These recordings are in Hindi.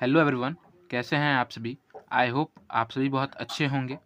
हेलो एवरीवन, कैसे हैं आप सभी। आई होप आप सभी बहुत अच्छे होंगे।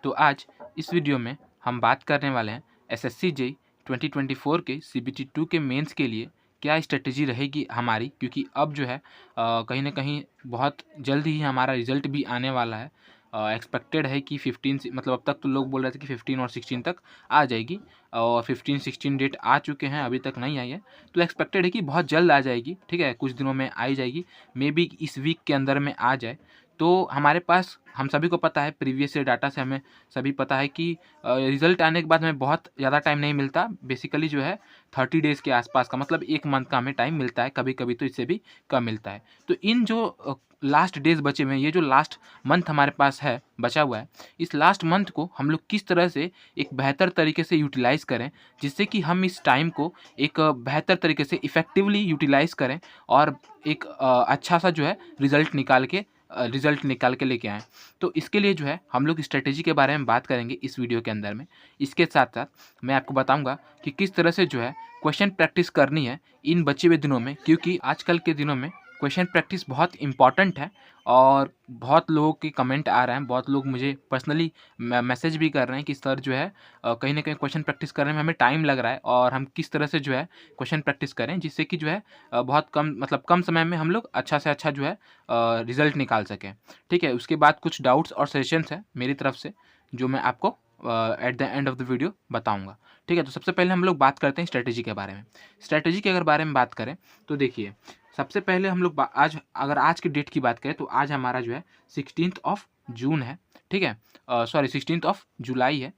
तो आज इस वीडियो में हम बात करने वाले हैं एसएससी जेईई 2024 के सीबीटी 2 के मेंस के लिए क्या स्ट्रेटजी रहेगी हमारी, क्योंकि अब जो है कहीं ना कहीं बहुत जल्द ही हमारा रिजल्ट भी आने वाला है। एक्सपेक्टेड है कि 15 से मतलब अब तक तो लोग बोल रहे थे कि 15 और 16 तक आ जाएगी, और 15-16 डेट आ चुके हैं, अभी तक नहीं आई है। तो एक्सपेक्टेड है कि बहुत जल्द आ जाएगी, ठीक है, कुछ दिनों में आई जाएगी, मे बी इस वीक के अंदर में आ जाए। तो हमारे पास, हम सभी को पता है, प्रीवियस ईयर डाटा से हमें सभी पता है कि रिज़ल्ट आने के बाद हमें बहुत ज़्यादा टाइम नहीं मिलता। बेसिकली जो है 30 डेज़ के आसपास का, मतलब 1 मंथ का हमें टाइम मिलता है, कभी कभी तो इससे भी कम मिलता है। तो इन जो लास्ट डेज़ बचे हुए हैं, ये जो लास्ट मंथ हमारे पास है, बचा हुआ है, इस लास्ट मंथ को हम लोग किस तरह से एक बेहतर तरीके से यूटिलाइज़ करें, जिससे कि हम इस टाइम को एक बेहतर तरीके से इफ़ेक्टिवली यूटिलाइज़ करें और एक अच्छा सा जो है रिज़ल्ट निकाल के लेके आएँ। तो इसके लिए जो है हम लोग स्ट्रैटेजी के बारे में बात करेंगे इस वीडियो के अंदर में। इसके साथ-साथ मैं आपको बताऊँगा कि किस तरह से जो है क्वेश्चन प्रैक्टिस करनी है इन बचे हुए दिनों में, क्योंकि आजकल के दिनों में क्वेश्चन प्रैक्टिस बहुत इम्पॉर्टेंट है। और बहुत लोगों के कमेंट आ रहे हैं, बहुत लोग मुझे पर्सनली मैसेज भी कर रहे हैं कि सर जो है कहीं न कहीं क्वेश्चन प्रैक्टिस करने में हमें टाइम लग रहा है, और हम किस तरह से जो है क्वेश्चन प्रैक्टिस करें, जिससे कि जो है बहुत कम, मतलब कम समय में हम लोग अच्छा से अच्छा जो है रिज़ल्ट निकाल सकें। ठीक है? उसके बाद कुछ डाउट्स और सजेशंस हैं मेरी तरफ से, जो मैं आपको at the end of the video बताऊँगा। ठीक है? तो सबसे पहले हम लोग बात करते हैं स्ट्रैटेजी के बारे में। स्ट्रैटेजी के अगर बारे में बात करें, तो देखिए, सबसे पहले हम लोग आज की डेट की बात करें, तो आज हमारा जो है 16th ऑफ जून है। ठीक है? सॉरी, 16th ऑफ जुलाई है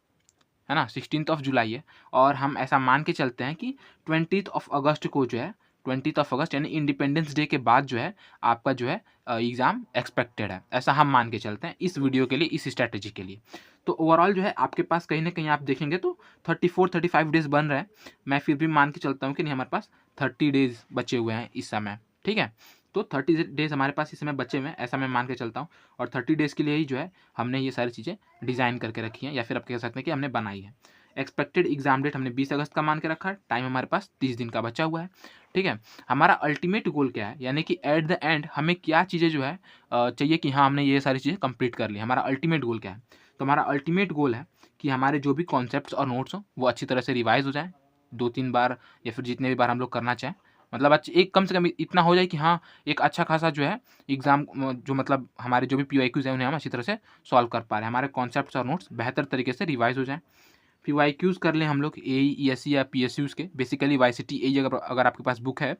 ना? 16th ऑफ जुलाई है, और हम ऐसा मान के चलते हैं कि 20th ऑफ अगस्त को जो है, 20th ऑफ अगस्त यानी इंडिपेंडेंस डे के बाद जो है आपका जो है एग्ज़ाम एक्सपेक्टेड है। ऐसा हम मान के चलते हैं इस वीडियो के लिए, इस स्ट्रैटेजी के लिए। तो ओवरऑल जो है आपके पास कहीं न कहीं आप देखेंगे तो 34-35 डेज़ बन रहे हैं। मैं फिर भी मान के चलता हूँ कि नहीं, हमारे पास 30 डेज़ बचे हुए हैं इस समय। ठीक है? तो 30 डेज़ हमारे पास इस समय बचे हुए हैं, ऐसा मैं मान के चलता हूँ, और 30 डेज़ के लिए ही जो है हमने ये सारी चीज़ें डिज़ाइन करके रखी हैं, या फिर आप कह सकते हैं कि हमने बनाई है। एक्सपेक्टेड एग्जाम डेट हमने 20 अगस्त का मान के रखा है, टाइम हमारे पास 30 दिन का बचा हुआ है। ठीक है? हमारा अल्टीमेट गोल क्या है, यानी कि एट द एंड हमें क्या चीज़ें जो है चाहिए कि हाँ, हमने ये सारी चीज़ें कंप्लीट कर ली। हमारा अल्टीमेट गोल क्या है? तो हमारा अल्टीमेट गोल है कि हमारे जो भी कॉन्सेप्ट्स और नोट्स हों, वो अच्छी तरह से रिवाइज़ हो जाएँ, 2-3 बार या फिर जितने भी बार हम लोग करना चाहें। मतलब एक कम से कम इतना हो जाए कि हाँ, एक अच्छा खासा जो है एग्ज़ाम जो, मतलब हमारे जो भी पीवाईक्यूज़ हैं, उन्हें हम अच्छी तरह से सॉल्व कर पा रहे हैं। हमारे कॉन्सेप्ट्स और नोट्स बेहतर तरीके से रिवाइज़ हो जाएँ। पीवाईक्यूज़ कर लें हम लोग एई, ईएसई या पीएसयूज़ के। बेसिकली वाईसीटी एई अगर आपके पास बुक है,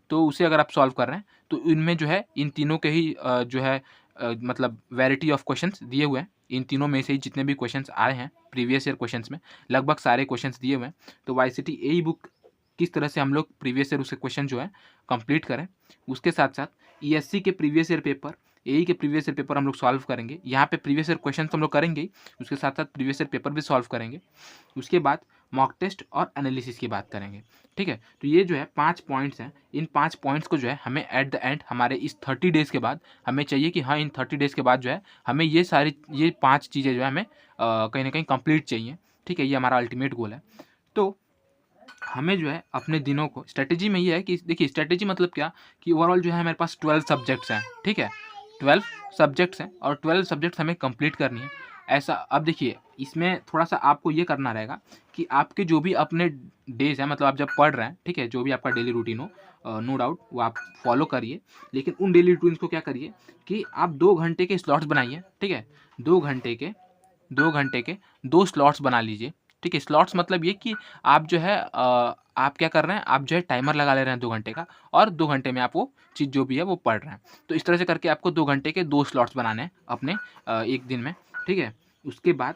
तो उसे अगर आप सॉल्व कर रहे हैं, तो इनमें जो है इन तीनों के ही जो है मतलब वैरायटी ऑफ क्वेश्चंस दिए हुए हैं। इन तीनों में से ही जितने भी क्वेश्चंस आए हैं प्रीवियस ईयर क्वेश्चंस में, लगभग सारे क्वेश्चंस दिए हुए हैं। तो वाईसीटी एई बुक किस तरह से हम लोग प्रीवियस ईयर उसके क्वेश्चन जो है कंप्लीट करें। उसके साथ-साथ ईएससी के प्रीवियस ईयर पेपर, एई के प्रीवियस ईयर पेपर हम लोग सॉल्व करेंगे। यहाँ पे प्रीवियस ईयर क्वेश्चन तो हम लोग करेंगे ही, उसके साथ-साथ प्रीवियस ईयर पेपर भी सॉल्व करेंगे। उसके बाद मॉक टेस्ट और एनालिसिस की बात करेंगे। ठीक है? तो ये जो है 5 पॉइंट्स हैं। इन 5 पॉइंट्स को जो है हमें एट द एंड हमारे इस 30 डेज़ के बाद हमें चाहिए कि हाँ, इन 30 डेज़ के बाद जो है हमें ये 5 चीज़ें जो है हमें कहीं न कहीं कंप्लीट चाहिए। ठीक है? ये हमारा अल्टीमेट गोल है। तो हमें जो है अपने दिनों को, स्ट्रैटेजी में ये है कि देखिए, स्ट्रैटेजी मतलब क्या, कि ओवरऑल जो है हमारे पास 12 सब्जेक्ट्स हैं। ठीक है? 12 सब्जेक्ट्स हैं, और 12 सब्जेक्ट्स हमें कंप्लीट करनी है। ऐसा, अब देखिए, इसमें थोड़ा-सा आपको ये करना रहेगा कि आपके जो भी अपने डेज़ हैं, मतलब आप जब पढ़ रहे हैं, ठीक है? जो भी आपका डेली रूटीन हो, नो डाउट वो आप फॉलो करिए। लेकिन उन डेली रूटीन्स को क्या करिए कि आप 2 घंटे के स्लॉट्स बनाइए। ठीक है? 2 घंटे के 2 घंटे के 2 स्लॉट्स बना लीजिए। ठीक है? स्लॉट्स मतलब ये कि आप जो है आप क्या कर रहे हैं, आप जो है टाइमर लगा ले रहे हैं 2 घंटे का, और 2 घंटे में आप वो चीज़ जो भी है वो पढ़ रहे हैं। तो इस तरह से करके आपको 2 घंटे के 2 स्लॉट्स बनाने हैं अपने एक दिन में। ठीक है? उसके बाद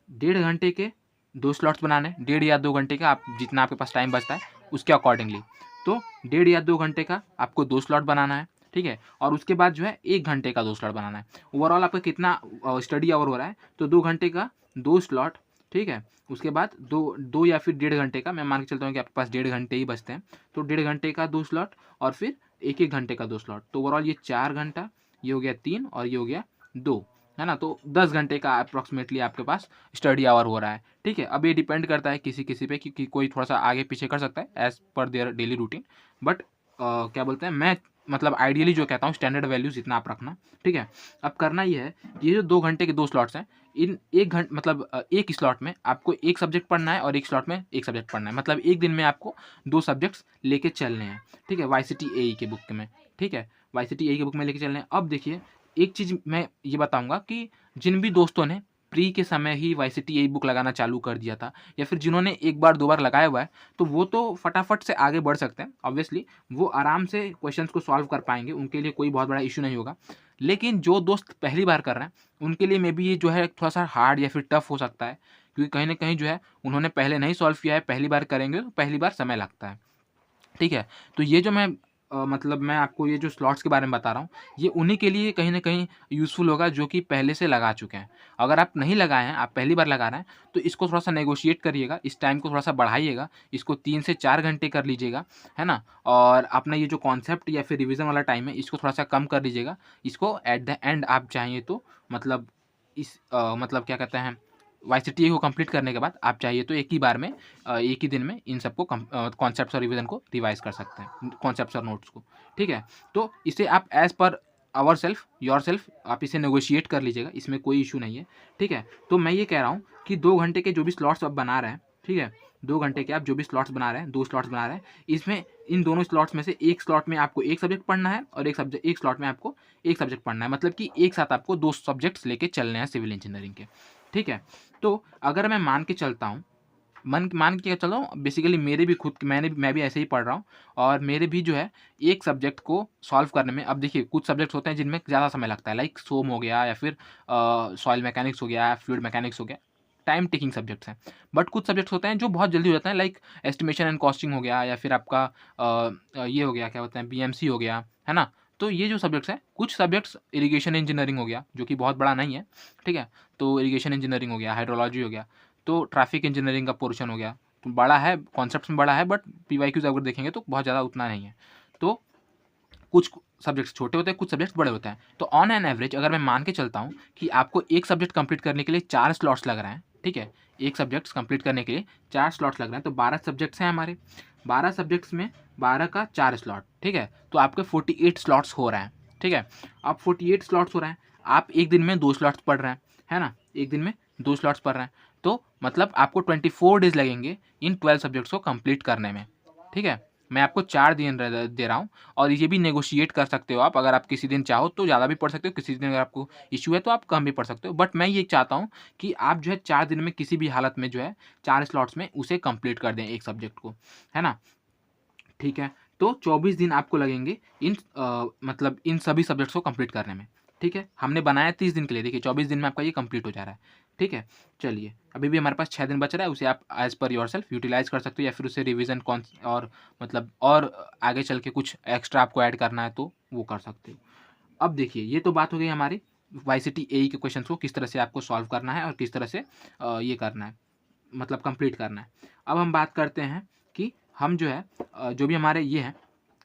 1.5 घंटे के 2 स्लॉट्स बनाने हैं, 1.5 या 2 घंटे का, आप जितना आपके पास टाइम बचता है उसके अकॉर्डिंगली। तो 1.5 या 2 घंटे का आपको 2 स्लॉट बनाना है। ठीक है? और उसके बाद जो है 1 घंटे का 2 स्लॉट बनाना है। ओवरऑल आपका कितना स्टडी आवर हो रहा है, तो 2 घंटे का 2 स्लॉट। ठीक है? उसके बाद 2 या फिर 1.5 घंटे का, मैं मान के चलता हूँ कि आपके पास 1.5 घंटे ही बचते हैं, तो 1.5 घंटे का 2 स्लॉट, और फिर 1-1 घंटे का 2 स्लॉट। तो ओवरऑल ये 4 घंटा, ये हो गया 3, और ये हो गया 2, है ना? तो 10 घंटे का अप्रॉक्सिमेटली आपके पास स्टडी आवर हो रहा है। ठीक है? अब ये डिपेंड करता है किसी-किसी पे, कि कोई थोड़ा-सा आगे-पीछे कर सकता है as per their daily routine. But क्या बोलते हैं, मैं मतलब आइडियली जो कहता हूँ स्टैंडर्ड वैल्यूज़ इतना आप रखना, ठीक है। अब करना ये है, ये जो 2 घंटे के 2 स्लॉट्स हैं, इन 1 मतलब एक स्लॉट में आपको 1 सब्जेक्ट पढ़ना है और 1 स्लॉट में 1 सब्जेक्ट पढ़ना है। मतलब एक दिन में आपको 2 सब्जेक्ट्स लेके चलने हैं, ठीक है, वाईसीटी एई के बुक में, ठीक है, वाईसीटी एई के बुक में लेके चलने हैं। अब देखिए, एक चीज़ मैं ये बताऊँगा कि जिन भी दोस्तों ने प्री के समय ही वाईसीटी एई बुक लगाना चालू कर दिया था, या फिर जिन्होंने एक बार 2 बार लगाया हुआ है, तो वो तो फटाफट से आगे बढ़ सकते हैं। ऑब्वियसली वो आराम से क्वेश्चंस को सॉल्व कर पाएँगे, उनके लिए कोई बहुत बड़ा इश्यू नहीं होगा। लेकिन जो दोस्त पहली बार कर रहे हैं, उनके लिए मेबी ये जो है थोड़ा-सा हार्ड या फिर टफ हो सकता है, क्योंकि कहीं न कहीं जो है उन्होंने पहले नहीं सॉल्व किया है, पहली बार करेंगे तो पहली बार समय लगता है। ठीक है? तो ये जो मैं मतलब मैं आपको ये जो स्लॉट्स के बारे में बता रहा हूँ, ये उन्हीं के लिए कहीं न कहीं यूज़फुल होगा जो कि पहले से लगा चुके हैं। अगर आप नहीं लगाए हैं, आप पहली बार लगा रहे हैं, तो इसको थोड़ा-सा नेगोशिएट करिएगा, इस टाइम को थोड़ा-सा बढ़ाइएगा, इसको 3 से 4 घंटे कर लीजिएगा, है ना? और अपना ये जो कॉन्सेप्ट या फिर रिवीज़न वाला टाइम है, इसको थोड़ा-सा कम कर लीजिएगा। इसको एट द एंड आप चाहें तो मतलब मतलब क्या कहते हैं, वाईसीटी को कंप्लीट करने के बाद आप चाहिए तो एक ही बार में एक ही दिन में इन सबको कॉन्सेप्ट्स और रिवीजन को रिवाइज कर सकते हैं, कॉन्सेप्ट्स और नोट्स को, ठीक है। तो इसे आप as per hour self your self आप इसे नेगोशिएट कर लीजिएगा, इसमें कोई इशू नहीं है, ठीक है। तो मैं ये कह रहा हूँ कि 2 घंटे के जो भी स्लॉट्स आप बना रहे हैं, ठीक है, 2 घंटे के आप जो भी स्लॉट्स बना रहे हैं, 2 स्लॉट्स बना रहे हैं, इसमें इन दोनों स्लॉट्स में से एक स्लॉट में आपको एक सब्जेक्ट पढ़ना है और एक स्लॉट में आपको एक सब्जेक्ट पढ़ना है, मतलब कि एक साथ आपको 2 सब्जेक्ट्स लेके चलने हैं सिविल इंजीनियरिंग के, ठीक है। तो अगर मैं मान के चलता हूँ, मान के चल रहा हूँ, बेसिकली मेरे भी खुद मैं भी ऐसे ही पढ़ रहा हूँ और मेरे भी जो है एक सब्जेक्ट को सॉल्व करने में, अब देखिए कुछ सब्जेक्ट्स होते हैं जिनमें ज़्यादा समय लगता है, लाइक सोम हो गया या फिर सॉइल मैकेनिक्स हो गया, फ्लूइड मैकेनिक्स हो गया, टाइम टेकिंग सब्जेक्ट्स हैं। बट कुछ सब्जेक्ट्स होते हैं जो बहुत जल्दी हो जाते हैं, लाइक एस्टिमेशन एंड कॉस्टिंग हो गया या फिर आपका ये हो गया, क्या बोलते हैं, बीएमसी हो गया, है ना। तो ये जो सब्जेक्ट्स हैं, कुछ सब्जेक्ट्स इरिगेशन इंजीनियरिंग हो गया जो कि बहुत बड़ा नहीं है, ठीक है। तो इरिगेशन इंजीनियरिंग हो गया, हाइड्रोलॉजी हो गया, तो ट्रैफिक इंजीनियरिंग का पोर्शन हो गया, तो बड़ा है, कॉन्सेप्ट्स में बड़ा है, बट पीवाईक्यूज अगर देखेंगे तो बहुत ज़्यादा उतना नहीं है। तो कुछ सब्जेक्ट्स छोटे होते हैं, कुछ सब्जेक्ट्स बड़े होते हैं। तो ऑन एन एवरेज अगर मैं मान के चलता हूँ कि आपको एक सब्जेक्ट कंप्लीट करने के लिए 4 स्लॉट्स लग रहे हैं, ठीक है? एक सब्जेक्ट्स कंप्लीट करने के लिए 4 स्लॉट्स लग रहे हैं, तो 12 सब्जेक्ट्स हैं हमारे। 12 सब्जेक्ट्स में 12 का 4 स्लॉट, ठीक है? तो आपके 48 स्लॉट्स हो रहे हैं, ठीक है? अब 48 स्लॉट्स हो रहे हैं, आप एक दिन में 2 स्लॉट्स पढ़ रहे हैं, है ना? एक दिन में 2 स्लॉट्स पढ़ रहे हैं, तो मतलब आपको 24 डेज़ लगेंगे इन 12 सब्जेक्ट्स को कंप्लीट करने में, ठीक है? मैं आपको 4 दिन दे रहा हूँ और ये भी नेगोशिएट कर सकते हो आप, अगर आप किसी दिन चाहो तो ज़्यादा भी पढ़ सकते हो, किसी दिन अगर आपको इश्यू है तो आप कम भी पढ़ सकते हो। बट मैं ये चाहता हूँ कि आप जो है 4 दिन में किसी भी हालत में जो है 4 स्लॉट्स में उसे कंप्लीट कर दें एक सब्जेक्ट को, है ना? ठीक है? तो 24 दिन आपको लगेंगे इन मतलब इन सभी सब्जेक्ट्स को कंप्लीट करने में, ठीक है? हमने बनाया 30 दिन के लिए, देखिए 24 दिन में आपका ये कंप्लीट हो जा रहा है, ठीक है? चलिए, अभी भी हमारे पास 6 दिन बच रहा है, उसे आप एज़ पर योरसेल्फ यूटिलाइज़ कर सकते हो या फिर उसे रिवीजन और मतलब और आगे चल के कुछ एक्स्ट्रा आपको ऐड करना है तो वो कर सकते हो। अब देखिए, ये तो बात हो गई हमारी वाईसीटी एई के क्वेश्चन्स को किस तरह से आपको सॉल्व करना है और किस तरह से ये करना है, मतलब कंप्लीट करना है। अब हम बात करते हैं कि हम जो है जो भी हमारे ये हैं,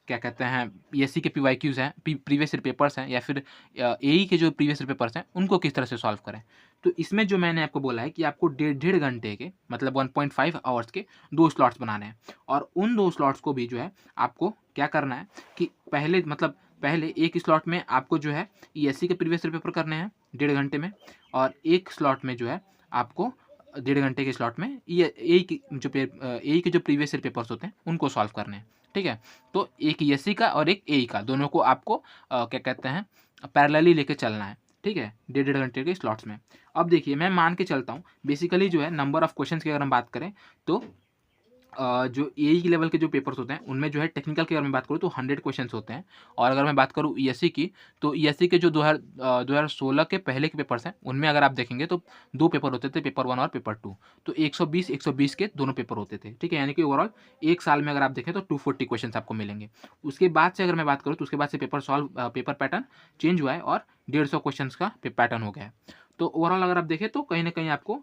क्या कहते हैं, पीएससी के पीवाईक्यूज़ हैं, प्रीवियस ईयर पेपर्स हैं या फिर एई के जो प्रीवियस ईयर पेपर्स हैं, उनको किस तरह से सॉल्व करें। तो इसमें जो मैंने आपको बोला है कि आपको डेढ़ घंटे के मतलब 1.5 आवर्स के 2 स्लॉट्स बनाने हैं और उन 2 स्लॉट्स को भी जो है आपको क्या करना है कि पहले एक स्लॉट में आपको जो है ईएससी के प्रीवियस ईयर पेपर करने हैं डेढ़ घंटे में, और एक स्लॉट में जो है आपको डेढ़ घंटे के स्लॉट में ये एई के जो प्रीवियस ईयर पेपर्स होते हैं उनको सॉल्व करने हैं, ठीक है। तो एक ईएससी का और एक एई का, दोनों को आपको क्या कहते हैं, पैरेलली लेके चलना है, ठीक है, डेढ़ घंटे के स्लॉट्स में। अब देखिए, मैं मान के चलता हूँ बेसिकली जो है नंबर ऑफ क्वेश्चंस की अगर हम बात करें तो जो एई लेवल के जो पेपर्स होते हैं उनमें जो है टेक्निकल की अगर मैं बात करूँ तो 100 क्वेश्चंस होते हैं, और अगर मैं बात करूँ ईएससी की, तो ईएससी के जो 2016 के पहले के पेपर्स हैं उनमें अगर आप देखेंगे तो 2 पेपर होते थे, पेपर 1 और पेपर 2। तो 120 के दोनों पेपर होते थे, ठीक है, यानी कि ओवरऑल एक साल में अगर आप देखें तो 240 क्वेश्चन आपको मिलेंगे। उसके बाद से अगर मैं बात करूँ तो उसके बाद से पेपर पैटर्न चेंज हुआ है और 150 क्वेश्चन का पैटर्न हो गया है। तो ओवरऑल अगर आप देखें तो कहीं ना कहीं आपको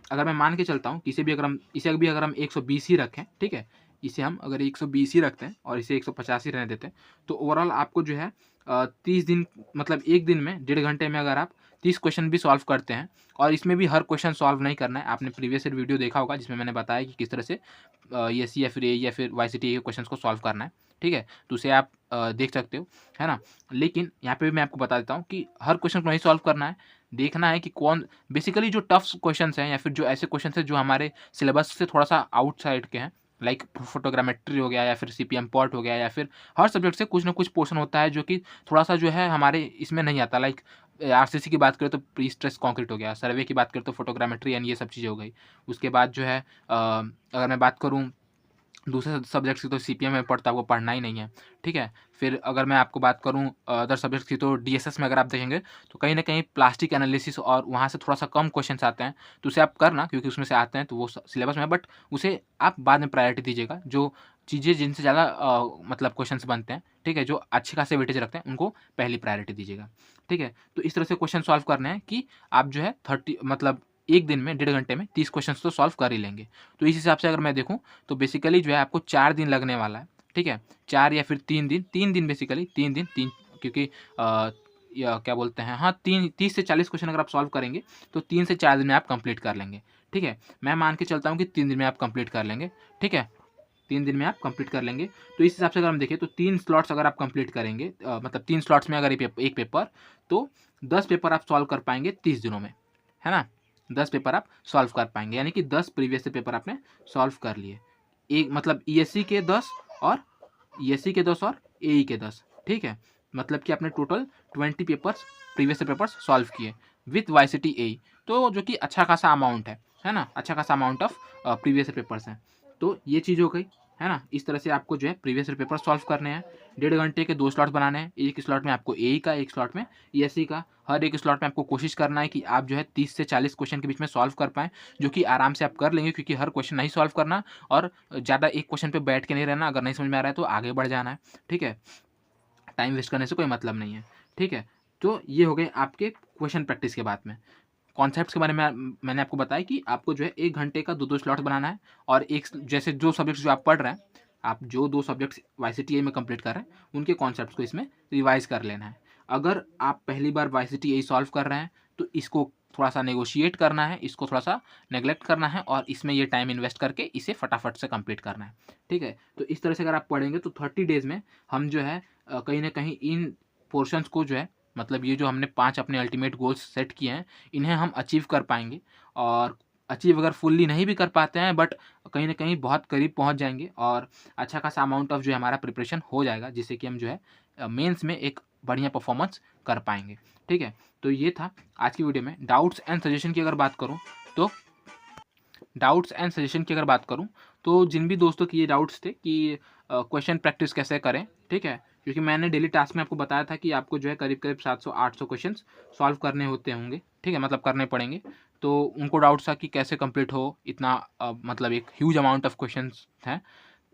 अगर मैं मान के चलता हूँ कि इसे भी अगर हम 120 ही रखें, ठीक है, इसे हम अगर 120 ही रखते हैं और इसे 150 ही रहने देते हैं, तो ओवरऑल आपको जो है 30 दिन मतलब एक दिन में डेढ़ घंटे में अगर आप 30 क्वेश्चन भी सॉल्व करते हैं। और इसमें भी हर क्वेश्चन सॉल्व नहीं करना है। आपने प्रीवियस ईयर वीडियो देखा होगा जिसमें मैंने बताया कि किस तरह से ईएससी या फिर ए या फिर वाईसीटी के क्वेश्चंस को सॉल्व करना है, ठीक है? तो उसे आप देख सकते हो, है ना? लेकिन यहाँ पे भी मैं आपको बता देता हूँ कि हर क्वेश्चन को नहीं सॉल्व करना है, देखना है कि कौन बेसिकली जो टफ क्वेश्चंस हैं या फिर जो ऐसे क्वेश्चंस हैं जो हमारे सिलेबस से थोड़ा-सा आउटसाइड के हैं, लाइक फोटोग्रामेट्री हो गया या फिर सीपीएम पॉट हो गया या फिर हर सब्जेक्ट से कुछ ना कुछ पोर्शन होता है जो कि थोड़ा-सा जो है हमारे इसमें नहीं आता। लाइक आरसीसी की बात करें तो प्री स्ट्रेस कंक्रीट हो गया, सर्वे की बात करें तो फोटोग्रामेट्री एंड ये सब चीज़ें हो गई। उसके बाद जो है अगर मैं बात करूँ दूसरे सब्जेक्ट्स की तो सीपीएम में पढ़ता है, वो पढ़ना ही नहीं है, ठीक है? फिर अगर मैं आपको बात करूँ अदर सब्जेक्ट्स की तो डीएसएस में अगर आप देखेंगे तो कहीं न कहीं प्लास्टिक एनालिसिस और वहाँ से थोड़ा-सा कम क्वेश्चन्स आते हैं, तो उसे आप करना क्योंकि उसमें से आते हैं तो वो सिलेबस में है, बट उसे आप बाद में प्रायोरिटी दीजिएगा। जो चीज़ें जिनसे ज़्यादा मतलब क्वेश्चन्स बनते हैं, ठीक है? जो अच्छे खासे वेटेज रखते हैं, उनको पहली प्रायोरिटी दीजिएगा, ठीक है? तो इस तरह से क्वेश्चन सॉल्व करने हैं कि आप जो है 30 मतलब 1 दिन में, 1.5 घंटे में 30 क्वेश्चन्स तो सॉल्व कर ही लेंगे। तो इस हिसाब से अगर मैं देखूँ तो बेसिकली जो है आपको 4 दिन लगने वाला है, ठीक है? 4 या फिर 3 दिन बेसिकली 3 दिन 3 क्योंकि या क्या बोलते हैं, हाँ, 30 से 40 क्वेश्चन अगर आप सॉल्व करेंगे तो 3 से 4 दिन में आप कंप्लीट कर लेंगे, ठीक है? मैं मान के चलता हूँ कि 3 दिन में आप कंप्लीट कर लेंगे, ठीक है? 3 दिन में आप कंप्लीट कर लेंगे। तो इस हिसाब से अगर हम देखें तो 3 स्लॉट्स अगर आप कंप्लीट करेंगे मतलब 3 स्लॉट्स में अगर एक पेपर तो 10 पेपर आप सॉल्व कर पाएँगे 30 दिनों में, है ना? 10 पेपर आप सॉल्व कर पाएँगे, यानी कि 10 प्रीवियस पेपर आपने सॉल्व कर लिए। एक मतलब ईएससी के 10 और एई के 10, ठीक है? मतलब कि आपने total 20 papers previous papers solve किए विथ वाईसीटी एई, तो जो कि अच्छा खासा अमाउंट है ना? अच्छा खासा अमाउंट ऑफ प्रीवियस पेपर्स हैं। तो ये चीज़ हो गई, है ना? इस तरह से आपको जो है प्रीवियस ईयर पेपर सॉल्व करने हैं। 1.5 घंटे के 2 स्लॉट बनाने हैं। एक स्लॉट में आपको एई का, एक स्लॉट में ईएससी का। हर एक स्लॉट में आपको कोशिश करना है कि आप जो है 30 से 40 क्वेश्चन के बीच में सॉल्व कर पाएँ, जो कि आराम से आप कर लेंगे क्योंकि हर क्वेश्चन नहीं सॉल्व करना और ज़्यादा एक क्वेश्चन पे बैठ के नहीं रहना। अगर नहीं समझ में आ रहा है तो आगे बढ़ जाना है, ठीक है? टाइम वेस्ट करने से कोई मतलब नहीं है, ठीक है? तो ये हो गए आपके क्वेश्चन प्रैक्टिस के बाद में। कॉन्सेप्ट्स के बारे में मैंने आपको बताया कि आपको जो है 1 घंटे का 2-2 स्लॉट्स बनाना है और एक जैसे जो सब्जेक्ट्स जो आप पढ़ रहे हैं, आप जो 2 सब्जेक्ट्स वाईसीटीए में कंप्लीट कर रहे हैं, उनके कॉन्सेप्ट्स को इसमें रिवाइज़ कर लेना है। अगर आप पहली बार वाईसीटीए सॉल्व कर रहे हैं, तो इसको थोड़ा-सा नेगोशिएट करना है, इसको थोड़ा-सा नेग्लेक्ट करना है और इसमें ये टाइम इन्वेस्ट करके इसे फटाफट से कंप्लीट करना है, ठीक है? तो इस तरह से अगर आप पढ़ेंगे तो 30 डेज़ में हम जो है कहीं न कहीं इन पोर्शंस को जो है मतलब ये जो हमने 5 अपने अल्टीमेट गोल्स सेट किए हैं, इन्हें हम अचीव कर पाएँगे और अचीव अगर फुल्ली नहीं भी कर पाते हैं बट कहीं न कहीं बहुत करीब पहुँच जाएँगे और अच्छा खासा अमाउंट ऑफ जो है हमारा प्रिपरेशन हो जाएगा जिससे कि हम जो है मेंस में एक बढ़िया परफॉर्मेंस कर पाएँगे, ठीक है? तो ये था आज की वीडियो में। डाउट्स एंड सजेशन की अगर बात करूँ तो जिन भी दोस्तों के ये डाउट्स थे कि क्वेश्चन प्रैक्टिस कैसे करें, ठीक है? क्योंकि मैंने डेली टास्क में आपको बताया था कि आपको जो है करीब-करीब 700-800 क्वेश्चंस सॉल्व करने होते होंगे, ठीक है? मतलब करने पड़ेंगे। तो उनको डाउट था कि कैसे कंप्लीट हो इतना मतलब एक ह्यूज अमाउंट ऑफ क्वेश्चंस हैं।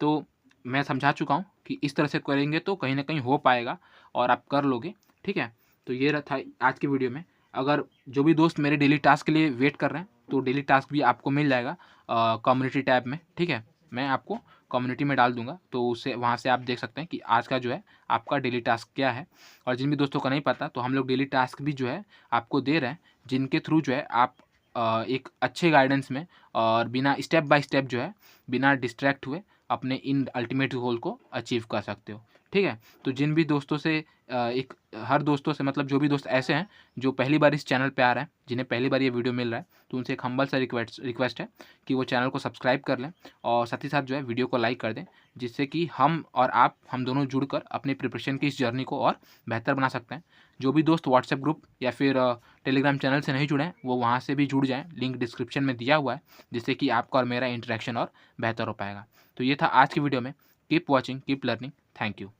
तो मैं समझा चुका हूँ कि इस तरह से करेंगे तो कहीं न कहीं हो पाएगा और आप कर लोगे, ठीक है? तो ये था आज की वीडियो में। अगर जो भी दोस्त मेरे डेली टास्क के लिए वेट कर रहे हैं, तो डेली टास्क भी आपको मिल जाएगा कम्युनिटी टैब में, ठीक है? मैं आपको कम्युनिटी में डाल दूँगा, तो उससे वहाँ से आप देख सकते हैं कि आज का जो है आपका डेली टास्क क्या है। और जिन भी दोस्तों को नहीं पता तो हम लोग डेली टास्क भी जो है आपको दे रहे हैं, जिनके थ्रू जो है आप एक अच्छे गाइडेंस में और बिना स्टेप बाय स्टेप जो है, बिना डिस्ट्रैक्ट हुए अपने इन अल्टीमेट गोल को अचीव कर सकते हो, ठीक है? तो जिन भी दोस्तों से हर दोस्तों से मतलब जो भी दोस्त ऐसे हैं जो पहली बार इस चैनल पे आ रहे हैं, जिन्हें पहली बार ये वीडियो मिल रहा है, तो उनसे एक हम्बल सा रिक्वेस्ट है कि वो चैनल को सब्सक्राइब कर लें और साथ ही साथ जो है वीडियो को लाइक कर दें, जिससे कि हम दोनों जुड़कर अपनी प्रिपरेशन की इस जर्नी को और बेहतर बना सकते हैं। जो भी दोस्त व्हाट्सएप ग्रुप या फिर टेलीग्राम चैनल से नहीं जुड़े हैं, वो वहाँ से भी जुड़ जाएँ, लिंक डिस्क्रिप्शन में दिया हुआ है, जिससे कि आपका और मेरा इंटरेक्शन और बेहतर हो पाएगा। तो ये था आज की वीडियो में। Keep watching, keep learning. Thank you.